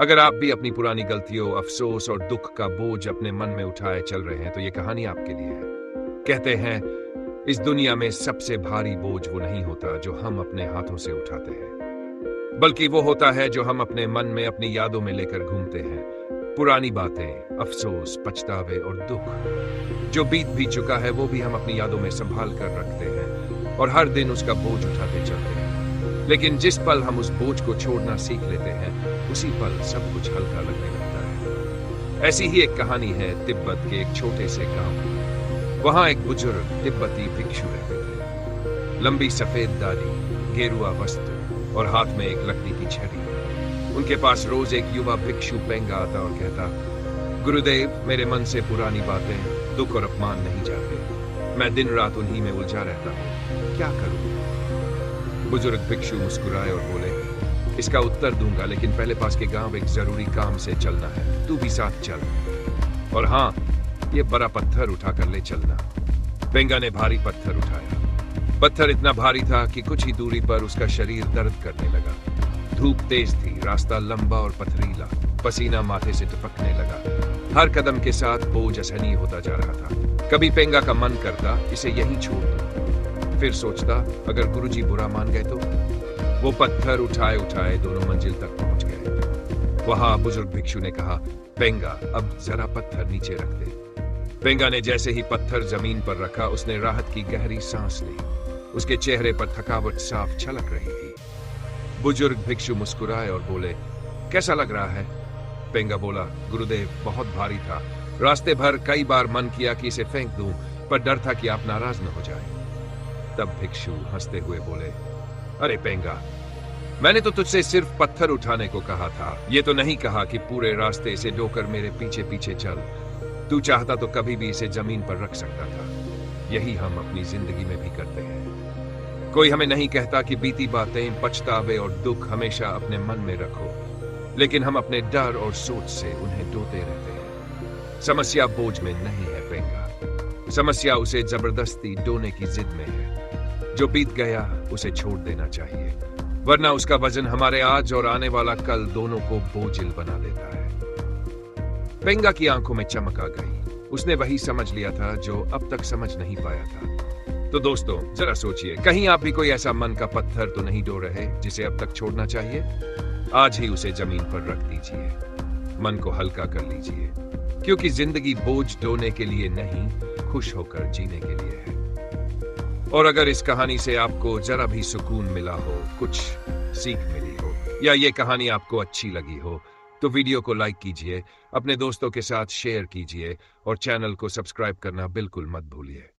अगर आप भी अपनी पुरानी गलतियों, अफसोस और दुख का बोझ अपने मन में उठाए चल रहे हैं तो ये कहानी आपके लिए है। कहते हैं इस दुनिया में सबसे भारी बोझ वो नहीं होता जो हम अपने हाथों से उठाते हैं, बल्कि वो होता है जो हम अपने मन में अपनी यादों में लेकर घूमते हैं। पुरानी बातें, अफसोस, पछतावे और दुख जो बीत भी चुका है वो भी हम अपनी यादों में संभाल कर रखते हैं और हर दिन उसका बोझ उठाते चलते हैं। लेकिन जिस पल हम उस बोझ को छोड़ना सीख लेते हैं उसी पल सब कुछ हल्का लगने लगता है। ऐसी ही एक कहानी है तिब्बत के एक छोटे से गांव की। वहां एक बुजुर्ग तिब्बती भिक्षु रहते थे। लंबी सफेद दाढ़ी, गेरुआ वस्त्र और हाथ में एक लकड़ी की छड़ी। उनके पास रोज एक युवा भिक्षु पेंगा आता और कहता, गुरुदेव, मेरे मन से पुरानी बातें, दुख और अपमान नहीं जाते। मैं दिन रात उन्हीं में उलझा रहता हूँ, क्या करूँ? बुजुर्ग भिक्षु मुस्कुराए और बोले, इसका उत्तर दूंगा, लेकिन पहले पास के गांव एक जरूरी काम से चलना है। तू भी साथ चल। और हाँ, ये बड़ा पत्थर उठाकर ले चलना। पेंगा ने भारी पत्थर उठाया। पत्थर इतना भारी था कि कुछ ही दूरी पर उसका शरीर दर्द करने लगा। धूप तेज थी, रास्ता लंबा और पथरीला, पसीना माथे से टपकने लगा। हर कदम के साथ बोझ असहनीय होता जा रहा था। कभी पेंगा का मन करता इसे यहीं छोड़ दूं, फिर सोचता अगर गुरुजी बुरा मान गए तो। वो पत्थर उठाए उठाए दोनों मंजिल तक पहुंच गए। वहां बुजुर्ग भिक्षु ने कहा, पेंगा, अब जरा पत्थर नीचे रख दे। पेंगा ने जैसे ही पत्थर जमीन पर रखा उसने राहत की गहरी सांस ली। उसके चेहरे पर थकावट साफ झलक रही थी। बुजुर्ग भिक्षु मुस्कुराए और बोले, कैसा लग रहा है? पेंगा बोला, गुरुदेव, बहुत भारी था। रास्ते भर कई बार मन किया कि इसे फेंक दूं, पर डर था कि आप नाराज न हो जाए। तब भिक्षु हंसते हुए बोले, अरे पेंगा, मैंने तो तुझसे सिर्फ पत्थर उठाने को कहा था। ये तो नहीं कहा कि पूरे रास्ते इसे ढोकर मेरे पीछे पीछे चल। तू चाहता तो कभी भी इसे जमीन पर रख सकता था। यही हम अपनी जिंदगी में भी करते हैं। कोई हमें नहीं कहता कि बीती बातें, पछतावे और दुख हमेशा अपने मन में रखो, लेकिन हम अपने डर और सोच से उन्हें ढोते रहते हैं। समस्या बोझ में नहीं है पेंगा, समस्या उसे जबरदस्ती ढोने की जिद में है। जो बीत गया उसे छोड़ देना चाहिए, वरना उसका वजन हमारे आज और आने वाला कल दोनों को बोझिल बना देता है। पेंगा की आंखों में चमक आ गई। उसने वही समझ लिया था जो अब तक समझ नहीं पाया था। तो दोस्तों, जरा सोचिए, कहीं आप भी कोई ऐसा मन का पत्थर तो नहीं ढो रहे जिसे अब तक छोड़ना चाहिए? आज ही उसे जमीन पर रख दीजिए, मन को हल्का कर लीजिए, क्योंकि जिंदगी बोझ ढोने के लिए नहीं, खुश होकर जीने के लिए है। और अगर इस कहानी से आपको जरा भी सुकून मिला हो, कुछ सीख मिली हो, या ये कहानी आपको अच्छी लगी हो, तो वीडियो को लाइक कीजिए, अपने दोस्तों के साथ शेयर कीजिए और चैनल को सब्सक्राइब करना बिल्कुल मत भूलिए।